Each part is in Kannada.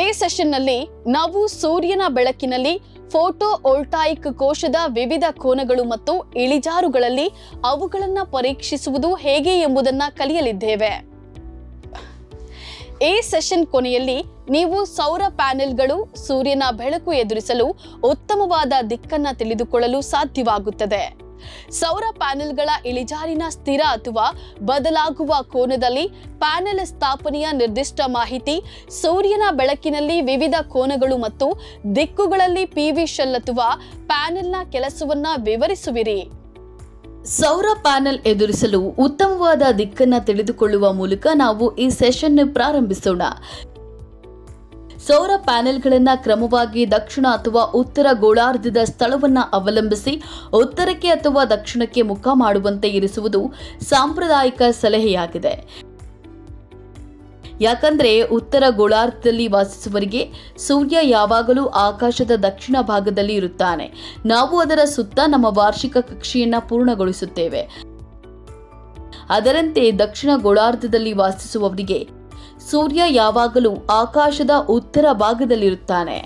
ಈ ಸೆಷನ್ನಲ್ಲಿ ನಾವು ಸೂರ್ಯನ ಬೆಳಕಿನಲ್ಲಿ ಫೋಟೋವೋಲ್ಟಾಯಿಕ್ ಕೋಶದ ವಿವಿಧ ಕೋನಗಳು ಮತ್ತು ಇಳಿಜಾರುಗಳಲ್ಲಿ ಅವುಗಳನ್ನು ಪರೀಕ್ಷಿಸುವುದು ಹೇಗೆ ಎಂಬುದನ್ನು ಕಲಿಯಲಿದ್ದೇವೆ. ಈ ಸೆಷನ್ ಕೊನೆಯಲ್ಲಿ ನೀವು ಸೌರ ಪ್ಯಾನೆಲ್ಗಳು ಸೂರ್ಯನ ಬೆಳಕು ಎದುರಿಸಲು ಉತ್ತಮವಾದ ದಿಕ್ಕನ್ನು ತಿಳಿದುಕೊಳ್ಳಲು ಸಾಧ್ಯವಾಗುತ್ತದೆ. ಸೌರ ಪ್ಯಾನೆಲ್ಗಳ ಇಳಿಜಾರಿನ ಸ್ಥಿರ ಅಥವಾ ಬದಲಾಗುವ ಕೋನದಲ್ಲಿ ಪ್ಯಾನೆಲ್ ಸ್ಥಾಪನೆಯ ನಿರ್ದಿಷ್ಟ ಮಾಹಿತಿ, ಸೂರ್ಯನ ಬೆಳಕಿನಲ್ಲಿ ವಿವಿಧ ಕೋನಗಳು ಮತ್ತು ದಿಕ್ಕುಗಳಲ್ಲಿ ಪಿವಿ ಶೆಲ್ ಅಥವಾ ಪ್ಯಾನೆಲ್ನ ಕೆಲಸವನ್ನ ವಿವರಿಸುವಿರಿ. ಸೌರ ಪ್ಯಾನೆಲ್ ಎದುರಿಸಲು ಉತ್ತಮವಾದ ದಿಕ್ಕನ್ನು ತಿಳಿದುಕೊಳ್ಳುವ ಮೂಲಕ ನಾವು ಈ ಸೆಷನ್ ಪ್ರಾರಂಭಿಸೋಣ. ಸೌರ ಪ್ಯಾನೆಲ್ಗಳನ್ನು ಕ್ರಮವಾಗಿ ದಕ್ಷಿಣ ಅಥವಾ ಉತ್ತರ ಗೋಳಾರ್ಧದ ಸ್ಥಳವನ್ನು ಅವಲಂಬಿಸಿ ಉತ್ತರಕ್ಕೆ ಅಥವಾ ದಕ್ಷಿಣಕ್ಕೆ ಮುಖ ಮಾಡುವಂತೆ ಇರಿಸುವುದು ಸಾಂಪ್ರದಾಯಿಕ ಸಲಹೆಯಾಗಿದೆ. ಯಾಕಂದ್ರೆ ಉತ್ತರ ಗೋಳಾರ್ಧದಲ್ಲಿ ವಾಸಿಸುವವರಿಗೆ ಸೂರ್ಯ ಯಾವಾಗಲೂ ಆಕಾಶದ ದಕ್ಷಿಣ ಭಾಗದಲ್ಲಿ ಇರುತ್ತಾನೆ. ನಾವು ಅದರ ಸುತ್ತ ನಮ್ಮ ವಾರ್ಷಿಕ ಕಕ್ಷೆಯನ್ನು ಪೂರ್ಣಗೊಳಿಸುತ್ತೇವೆ. ಅದರಂತೆ ದಕ್ಷಿಣ ಗೋಳಾರ್ಧದಲ್ಲಿ ವಾಸಿಸುವವರಿಗೆ ಸೂರ್ಯ ಯಾವಾಗಲೂ ಆಕಾಶದ ಉತ್ತರ ಭಾಗದಲ್ಲಿರುತ್ತಾನೆ.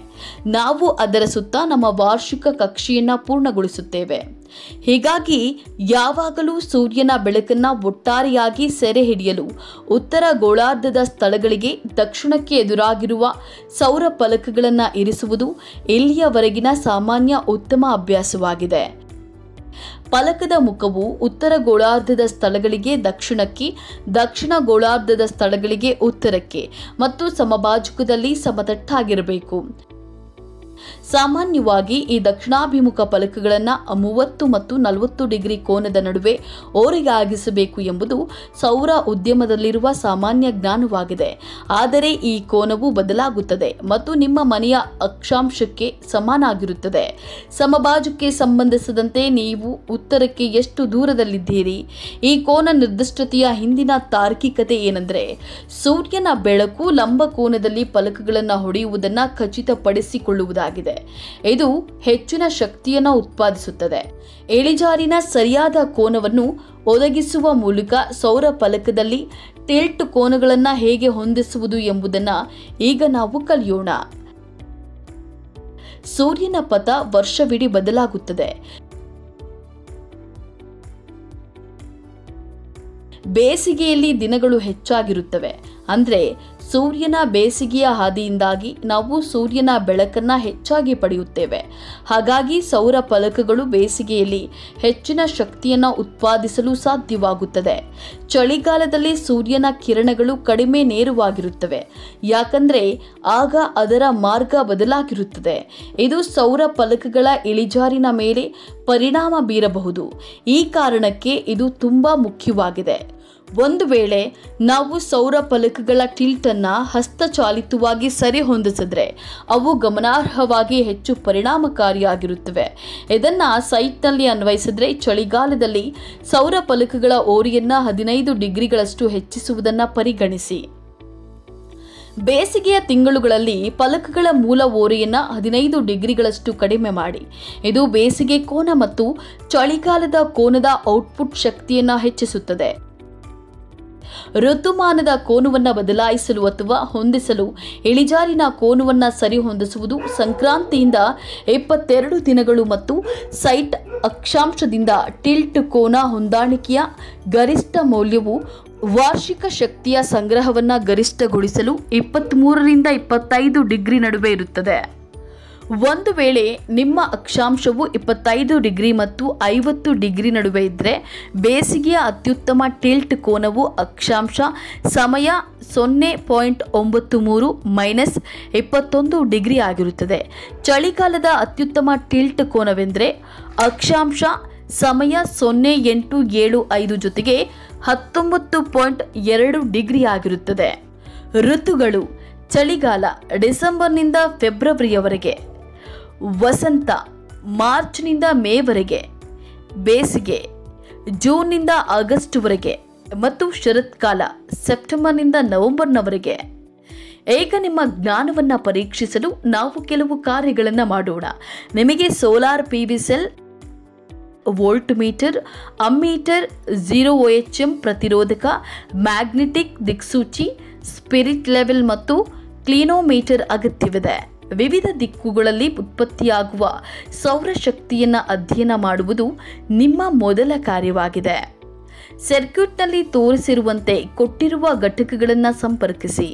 ನಾವು ಅದರ ಸುತ್ತ ನಮ್ಮ ವಾರ್ಷಿಕ ಕಕ್ಷೆಯನ್ನು ಪೂರ್ಣಗೊಳಿಸುತ್ತೇವೆ. ಹೀಗಾಗಿ ಯಾವಾಗಲೂ ಸೂರ್ಯನ ಬೆಳಕನ್ನು ಒಟ್ಟಾರೆಯಾಗಿ ಸೆರೆ ಹಿಡಿಯಲು ಉತ್ತರ ಗೋಳಾರ್ಧದ ಸ್ಥಳಗಳಿಗೆ ದಕ್ಷಿಣಕ್ಕೆ ಎದುರಾಗಿರುವ ಸೌರ ಫಲಕಗಳನ್ನು ಇರಿಸುವುದು ಇಲ್ಲಿಯವರೆಗಿನ ಸಾಮಾನ್ಯ ಉತ್ತಮ ಅಭ್ಯಾಸವಾಗಿದೆ. ಫಲಕದ ಮುಖವು ಉತ್ತರ ಗೋಳಾರ್ಧದ ಸ್ಥಳಗಳಿಗೆ ದಕ್ಷಿಣಕ್ಕೆ, ದಕ್ಷಿಣ ಗೋಳಾರ್ಧದ ಸ್ಥಳಗಳಿಗೆ ಉತ್ತರಕ್ಕೆ ಮತ್ತು ಸಮಭಾಜಕದಲ್ಲಿ ಸಮತಟ್ಟಾಗಿರಬೇಕು. ಸಾಮಾನ್ಯವಾಗಿ ಈ ದಕ್ಷಿಣಾಭಿಮುಖ ಫಲಕಗಳನ್ನು 30 ಮತ್ತು 40 ಡಿಗ್ರಿ ಕೋನದ ನಡುವೆ ಓರೆಯಾಗಿಸಬೇಕು ಎಂಬುದು ಸೌರ ಉದ್ಯಮದಲ್ಲಿರುವ ಸಾಮಾನ್ಯ ಜ್ಞಾನವಾಗಿದೆ. ಆದರೆ ಈ ಕೋನವು ಬದಲಾಗುತ್ತದೆ ಮತ್ತು ನಿಮ್ಮ ಮನೆಯ ಅಕ್ಷಾಂಶಕ್ಕೆ ಸಮನಾಗಿರುತ್ತದೆ. ಸಮಭಾಜಕ್ಕೆ ಸಂಬಂಧಿಸಿದಂತೆ ನೀವು ಉತ್ತರಕ್ಕೆ ಎಷ್ಟು ದೂರದಲ್ಲಿದ್ದೀರಿ. ಈ ಕೋನ ನಿರ್ದಿಷ್ಟತೆಯ ಹಿಂದಿನ ತಾರ್ಕಿಕತೆ ಏನೆಂದರೆ, ಸೂರ್ಯನ ಬೆಳಕು ಲಂಬ ಕೋನದಲ್ಲಿ ಫಲಕಗಳನ್ನು ಹೊಡೆಯುವುದನ್ನು ಖಚಿತಪಡಿಸಿಕೊಳ್ಳುವುದಾಗಿದೆ. ಇದು ಹೆಚ್ಚಿನ ಶಕ್ತಿಯನ್ನು ಉತ್ಪಾದಿಸುತ್ತದೆ. ಇಳಿಜಾರಿನ ಸರಿಯಾದ ಕೋನವನ್ನು ಒದಗಿಸುವ ಮೂಲಕ ಸೌರ ಫಲಕದಲ್ಲಿ ಟಿಲ್ಟ್ ಕೋನಗಳನ್ನು ಹೇಗೆ ಹೊಂದಿಸುವುದು ಎಂಬುದನ್ನು ಈಗ ನಾವು ಕಲಿಯೋಣ. ಸೂರ್ಯನ ಪಥ ವರ್ಷವಿಡೀ ಬದಲಾಗುತ್ತದೆ. ಬೇಸಿಗೆಯಲ್ಲಿ ದಿನಗಳು ಹೆಚ್ಚಾಗಿರುತ್ತವೆ. ಅಂದರೆ ಸೂರ್ಯನ ಬೇಸಿಗೆಯ ಹಾದಿಯಿಂದಾಗಿ ನಾವು ಸೂರ್ಯನ ಬೆಳಕನ್ನು ಹೆಚ್ಚಾಗಿ ಪಡೆಯುತ್ತೇವೆ. ಹಾಗಾಗಿ ಸೌರ ಫಲಕಗಳು ಬೇಸಿಗೆಯಲ್ಲಿ ಹೆಚ್ಚಿನ ಶಕ್ತಿಯನ್ನು ಉತ್ಪಾದಿಸಲು ಸಾಧ್ಯವಾಗುತ್ತದೆ. ಚಳಿಗಾಲದಲ್ಲಿ ಸೂರ್ಯನ ಕಿರಣಗಳು ಕಡಿಮೆ ನೇರವಾಗಿರುತ್ತವೆ. ಯಾಕಂದರೆ ಆಗ ಅದರ ಮಾರ್ಗ ಬದಲಾಗಿರುತ್ತದೆ. ಇದು ಸೌರ ಫಲಕಗಳ ಇಳಿಜಾರಿನ ಮೇಲೆ ಪರಿಣಾಮ ಬೀರಬಹುದು. ಈ ಕಾರಣಕ್ಕೆ ಇದು ತುಂಬಾ ಮುಖ್ಯವಾಗಿದೆ. ಒಂದು ವೇಳೆ ನಾವು ಸೌರ ಫಲಕಗಳ ಟಿಲ್ಟನ್ನು ಹಸ್ತಚಾಲಿತವಾಗಿ ಸರಿ ಹೊಂದಿಸಿದ್ರೆ ಅವು ಗಮನಾರ್ಹವಾಗಿ ಹೆಚ್ಚು ಪರಿಣಾಮಕಾರಿಯಾಗಿರುತ್ತವೆ. ಇದನ್ನು ಸೈಟ್ನಲ್ಲಿ ಅನ್ವಯಿಸಿದ್ರೆ ಚಳಿಗಾಲದಲ್ಲಿ ಸೌರ ಫಲಕಗಳ ಓರೆಯನ್ನು 15 ಡಿಗ್ರಿಗಳಷ್ಟು ಹೆಚ್ಚಿಸುವುದನ್ನು ಪರಿಗಣಿಸಿ. ಬೇಸಿಗೆಯ ತಿಂಗಳುಗಳಲ್ಲಿ ಫಲಕಗಳ ಮೂಲ ಓರೆಯನ್ನು 15 ಡಿಗ್ರಿಗಳಷ್ಟು ಕಡಿಮೆ ಮಾಡಿ. ಇದು ಬೇಸಿಗೆ ಕೋನ ಮತ್ತು ಚಳಿಗಾಲದ ಕೋನದ ಔಟ್ಪುಟ್ ಶಕ್ತಿಯನ್ನು ಹೆಚ್ಚಿಸುತ್ತದೆ. ಋತುಮಾನದ ಕೋನವನ್ನು ಬದಲಾಯಿಸಲು ಅಥವಾ ಹೊಂದಿಸಲು ಇಳಿಜಾರಿನ ಕೋನವನ್ನು ಸರಿ ಹೊಂದಿಸುವುದು ಸಂಕ್ರಾಂತಿಯಿಂದ 22 ದಿನಗಳು ಮತ್ತು ಸೈಟ್ ಅಕ್ಷಾಂಶದಿಂದ ಟಿಲ್ಟ್ ಕೋನ ಹೊಂದಾಣಿಕೆಯ ಗರಿಷ್ಠ ಮೌಲ್ಯವು ವಾರ್ಷಿಕ ಶಕ್ತಿಯ ಸಂಗ್ರಹವನ್ನು ಗರಿಷ್ಠಗೊಳಿಸಲು 23 ರಿಂದ 25 ಡಿಗ್ರಿ ನಡುವೆ ಇರುತ್ತದೆ. ಒಂದು ವೇಳೆ ನಿಮ್ಮ ಅಕ್ಷಾಂಶವು 25 ಡಿಗ್ರಿ ಮತ್ತು 50 ಡಿಗ್ರಿ ನಡುವೆ ಇದ್ದರೆ ಬೇಸಿಗೆಯ ಅತ್ಯುತ್ತಮ ಟಿಲ್ಟ್ ಕೋನವು ಅಕ್ಷಾಂಶ ಸಮಯ 0.93 ಮೈನಸ್ 21 ಡಿಗ್ರಿ ಆಗಿರುತ್ತದೆ. ಚಳಿಗಾಲದ ಅತ್ಯುತ್ತಮ ಟಿಲ್ಟ್ ಕೋನವೆಂದರೆ ಅಕ್ಷಾಂಶ ಸಮಯ 0875 ಜೊತೆಗೆ 19.2 ಡಿಗ್ರಿ ಆಗಿರುತ್ತದೆ. ಋತುಗಳು: ಚಳಿಗಾಲ ಡಿಸೆಂಬರ್ನಿಂದ ಫೆಬ್ರವರಿಯವರೆಗೆ, ವಸಂತ ಮಾರ್ಚ್ನಿಂದ ಮೇವರೆಗೆ, ಬೇಸಿಗೆ ಜೂನ್ನಿಂದ ಆಗಸ್ಟ್ವರೆಗೆ ಮತ್ತು ಶರತ್ಕಾಲ ಸೆಪ್ಟೆಂಬರ್ನಿಂದ ನವೆಂಬರ್ನವರೆಗೆ. ಈಗ ನಿಮ್ಮ ಜ್ಞಾನವನ್ನು ಪರೀಕ್ಷಿಸಲು ನಾವು ಕೆಲವು ಕಾರ್ಯಗಳನ್ನು ಮಾಡೋಣ. ನಿಮಗೆ solar PV cell, voltmeter, ammeter, 0 OHM ಪ್ರತಿರೋಧಕ, ಮ್ಯಾಗ್ನೆಟಿಕ್ ದಿಕ್ಸೂಚಿ, ಸ್ಪಿರಿಟ್ ಲೆವೆಲ್ ಮತ್ತು ಕ್ಲಿನೋಮೀಟರ್ ಅಗತ್ಯವಿದೆ. ವಿವಿಧ ದಿಕ್ಕುಗಳಲ್ಲಿ ಉತ್ಪತ್ತಿಯಾಗುವ ಸೌರಶಕ್ತಿಯನ್ನು ಅಧ್ಯಯನ ಮಾಡುವುದು ನಿಮ್ಮ ಮೊದಲ ಕಾರ್ಯವಾಗಿದೆ. ಸರ್ಕ್ಯೂಟ್ನಲ್ಲಿ ತೋರಿಸಿರುವಂತೆ ಕೊಟ್ಟಿರುವ ಘಟಕಗಳನ್ನು ಸಂಪರ್ಕಿಸಿ.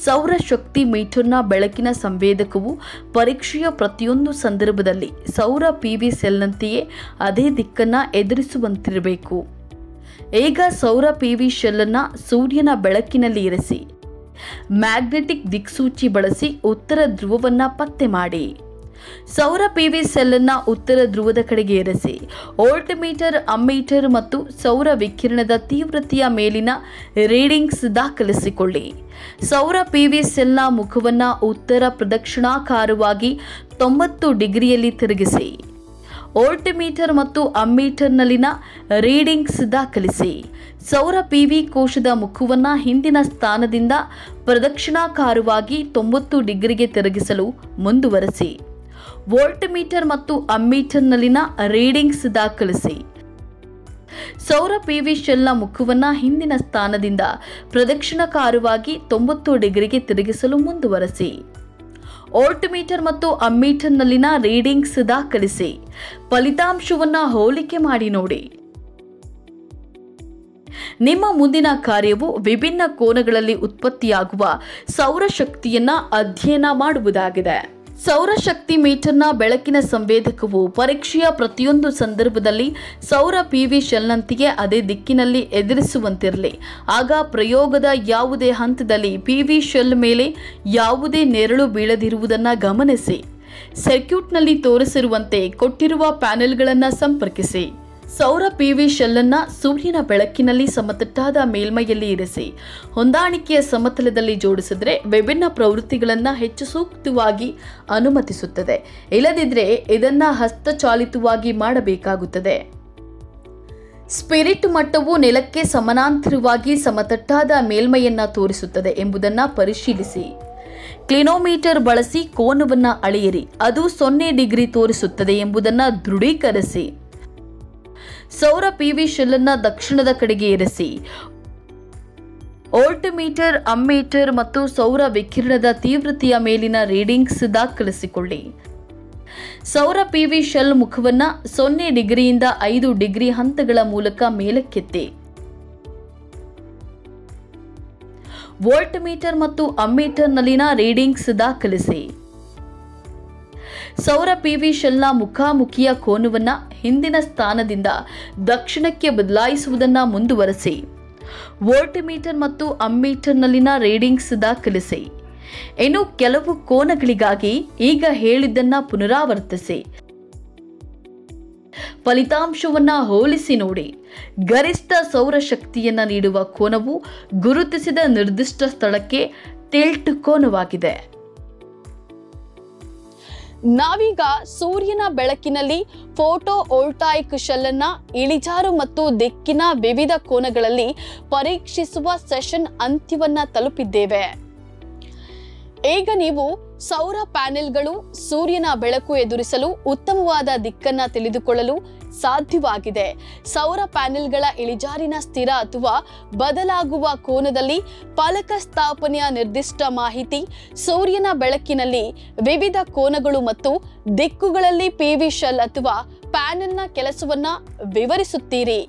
ಸೌರಶಕ್ತಿ ಮೀಟರ್ನ ಬೆಳಕಿನ ಸಂವೇದಕವು ಪರೀಕ್ಷೆಯ ಪ್ರತಿಯೊಂದು ಸಂದರ್ಭದಲ್ಲಿ ಸೌರ PV ಸೆಲ್ನಂತೆಯೇ ಅದೇ ದಿಕ್ಕನ್ನು ಎದುರಿಸುವಂತಿರಬೇಕು. ಈಗ ಸೌರ PV ಶೆಲ್ಲನ್ನು ಸೂರ್ಯನ ಬೆಳಕಿನಲ್ಲಿ ಇರಿಸಿ. ಮ್ಯಾಗ್ನೆಟಿಕ್ ದಿಕ್ಸೂಚಿ ಬಳಸಿ ಉತ್ತರ ಧ್ರುವವನ್ನು ಪತ್ತೆ ಮಾಡಿ. ಸೌರ PV ಸೆಲ್ಲನ್ನು ಉತ್ತರ ಧ್ರುವದ ಕಡೆಗೆ ಇರಿಸಿ. ವೋಲ್ಟ್ಮೀಟರ್, ಅಮ್ಮೀಟರ್ ಮತ್ತು ಸೌರ ವಿಕಿರಣದ ತೀವ್ರತೆಯ ಮೇಲಿನ ರೀಡಿಂಗ್ಸ್ ದಾಖಲಿಸಿಕೊಳ್ಳಿ. ಸೌರ PV ಸೆಲ್ನ ಮುಖವನ್ನು ಉತ್ತರ ಪ್ರದಕ್ಷಿಣಾಕಾರವಾಗಿ 90 ಡಿಗ್ರಿಯಲ್ಲಿ ತಿರುಗಿಸಿ. ವೋಲ್ಟ್ಮೀಟರ್ ಮತ್ತು ಅಮ್ಮೀಟರ್ನಲ್ಲಿನ ರೀಡಿಂಗ್ಸ್ ದಾಖಲಿಸಿ. ಸೌರ PV ಕೋಶದ ಮುಖವನ್ನು ಹಿಂದಿನ ಸ್ಥಾನದಿಂದ ಪ್ರದಕ್ಷಿಣಾಕಾರವಾಗಿ 90 ಡಿಗ್ರಿಗೆ ತಿರುಗಿಸಲು ಮುಂದುವರೆಸಿ. ವೋಲ್ಟ್ಮೀಟರ್ ಮತ್ತು ಅಮ್ಮೀಟರ್ನಲ್ಲಿನ ರೀಡಿಂಗ್ಸ್ ದಾಖಲಿಸಿ. ಸೌರ PV ಶೆಲ್ನ ಮುಖವನ್ನು ಹಿಂದಿನ ಸ್ಥಾನದಿಂದ ಪ್ರದಕ್ಷಿಣಾಕಾರವಾಗಿ 90 ಡಿಗ್ರಿಗೆ ತಿರುಗಿಸಲು ಮುಂದುವರೆಸಿ. ವೋಲ್ಟ್ಮೀಟರ್ ಮತ್ತು ಅಮ್ಮೀಟರ್ನಲ್ಲಿನ ರೀಡಿಂಗ್ಸ್ ದಾಖಲಿಸಿ. ಫಲಿತಾಂಶವನ್ನು ಹೋಲಿಕೆ ಮಾಡಿ ನೋಡಿ. ನಿಮ್ಮ ಮುಂದಿನ ಕಾರ್ಯವು ವಿಭಿನ್ನ ಕೋನಗಳಲ್ಲಿ ಉತ್ಪತ್ತಿಯಾಗುವ ಸೌರಶಕ್ತಿಯನ್ನು ಅಧ್ಯಯನ ಮಾಡುವುದಾಗಿದೆ. ಸೌರಶಕ್ತಿ ಮೀಟರ್ನ ಬೆಳಕಿನ ಸಂವೇದಕವು ಪರೀಕ್ಷೆಯ ಪ್ರತಿಯೊಂದು ಸಂದರ್ಭದಲ್ಲಿ ಸೌರ PV ಶೆಲ್ನಂತೆಯೇ ಅದೇ ದಿಕ್ಕಿನಲ್ಲಿ ಎದುರಿಸುವಂತಿರಲಿ. ಆಗ ಪ್ರಯೋಗದ ಯಾವುದೇ ಹಂತದಲ್ಲಿ PV ಶೆಲ್ ಮೇಲೆ ಯಾವುದೇ ನೆರಳು ಬೀಳದಿರುವುದನ್ನು ಗಮನಿಸಿ. ಸರ್ಕ್ಯೂಟ್ನಲ್ಲಿ ತೋರಿಸಿರುವಂತೆ ಕೊಟ್ಟಿರುವ ಪ್ಯಾನೆಲ್ಗಳನ್ನು ಸಂಪರ್ಕಿಸಿ. ಸೌರ PV ಶೆಲ್ಲನ್ನು ಸೂರ್ಯನ ಬೆಳಕಿನಲ್ಲಿ ಸಮತಟ್ಟಾದ ಮೇಲ್ಮೈಯಲ್ಲಿ ಇರಿಸಿ. ಹೊಂದಾಣಿಕೆಯ ಸಮತಲದಲ್ಲಿ ಜೋಡಿಸಿದರೆ ವಿಭಿನ್ನ ಪ್ರವೃತ್ತಿಗಳನ್ನು ಹೆಚ್ಚು ಸೂಕ್ತವಾಗಿ ಅನುಮತಿಸುತ್ತದೆ. ಇಲ್ಲದಿದ್ದರೆ ಇದನ್ನು ಹಸ್ತಚಾಲಿತವಾಗಿ ಮಾಡಬೇಕಾಗುತ್ತದೆ. ಸ್ಪಿರಿಟ್ ಮಟ್ಟವು ನೆಲಕ್ಕೆ ಸಮಾನಾಂತರವಾಗಿ ಸಮತಟ್ಟಾದ ಮೇಲ್ಮೈಯನ್ನು ತೋರಿಸುತ್ತದೆ ಎಂಬುದನ್ನು ಪರಿಶೀಲಿಸಿ. ಕ್ಲಿನೋಮೀಟರ್ ಬಳಸಿ ಕೋನವನ್ನು ಅಳೆಯಿರಿ. ಅದು 0 ಡಿಗ್ರಿ ತೋರಿಸುತ್ತದೆ ಎಂಬುದನ್ನು ದೃಢೀಕರಿಸಿ. ಸೌರ PV ಶೆಲ್ಲನ್ನು ದಕ್ಷಿಣದ ಕಡೆಗೆ ಇರಿಸಿ. ವೋಲ್ಟ್ಮೀಟರ್, ಅಮ್ಮೀಟರ್ ಮತ್ತು ಸೌರ ವಿಕಿರಣದ ತೀವ್ರತೆಯ ಮೇಲಿನ ರೀಡಿಂಗ್ಸ್ ದಾಖಲಿಸಿಕೊಳ್ಳಿ. ಸೌರ PV ಶೆಲ್ ಮುಖವನ್ನು 0 ಡಿಗ್ರಿಯಿಂದ 5 ಡಿಗ್ರಿ ಹಂತಗಳ ಮೂಲಕ ಮೇಲಕ್ಕೆತ್ತಿ. ವೋಲ್ಟ್ಮೀಟರ್ ಮತ್ತು ಅಮ್ಮೀಟರ್ನಲ್ಲಿನ ರೀಡಿಂಗ್ಸ್ ದಾಖಲಿಸಿ. ಸೌರ PV ಶೆಲ್ನ ಮುಖಾಮುಖಿಯ ಕೋನವನ್ನು ಹಿಂದಿನ ಸ್ಥಾನದಿಂದ ದಕ್ಷಿಣಕ್ಕೆ ಬದಲಾಯಿಸುವುದನ್ನು ಮುಂದುವರೆಸಿ. ವೋಲ್ಟ್ಮೀಟರ್ ಮತ್ತು ಅಮ್ಮೀಟರ್ನಲ್ಲಿನ ರೀಡಿಂಗ್ಸ್ ದಾಖಲಿಸಿ. ಇನ್ನು ಕೆಲವು ಕೋನಗಳಿಗಾಗಿ ಈಗ ಹೇಳಿದ್ದನ್ನು ಪುನರಾವರ್ತಿಸಿ. ಫಲಿತಾಂಶವನ್ನು ಹೋಲಿಸಿ ನೋಡಿ. ಗರಿಷ್ಠ ಸೌರಶಕ್ತಿಯನ್ನು ನೀಡುವ ಕೋನವು ಗುರುತಿಸಿದ ನಿರ್ದಿಷ್ಟ ಸ್ಥಳಕ್ಕೆ ಟಿಲ್ಟ್ ಕೋನವಾಗಿದೆ. ನಾವೀಗ ಸೂರ್ಯನ ಬೆಳಕಿನಲ್ಲಿ ಫೋಟೋ ವೋಲ್ಟಾಯಿಕ್ ಶೆಲ್ಲನ್ನು ಇಳಿಜಾರು ಮತ್ತು ದಿಕ್ಕಿನ ವಿವಿಧ ಕೋನಗಳಲ್ಲಿ ಪರೀಕ್ಷಿಸುವ ಸೆಷನ್ ಅಂತ್ಯವನ್ನು ತಲುಪಿದ್ದೇವೆ. ಈಗ ನೀವು ಸೌರ ಪ್ಯಾನೆಲ್ಗಳು ಸೂರ್ಯನ ಬೆಳಕು ಎದುರಿಸಲು ಉತ್ತಮವಾದ ದಿಕ್ಕನ್ನು ತಿಳಿದುಕೊಳ್ಳಲು ಸಾಧ್ಯವಾಗಿದೆ. ಸೌರ ಪ್ಯಾನೆಲ್ಗಳ ಇಳಿಜಾರಿನ ಸ್ಥಿರ ಅಥವಾ ಬದಲಾಗುವ ಕೋನದಲ್ಲಿ ಫಲಕ ಸ್ಥಾಪನೆಯ ನಿರ್ದಿಷ್ಟ ಮಾಹಿತಿ, ಸೂರ್ಯನ ಬೆಳಕಿನಲ್ಲಿ ವಿವಿಧ ಕೋನಗಳು ಮತ್ತು ದಿಕ್ಕುಗಳಲ್ಲಿ PV ಶೆಲ್ ಅಥವಾ ಪ್ಯಾನೆಲ್ನ ಕೆಲಸವನ್ನ ವಿವರಿಸುತ್ತೀರಿ.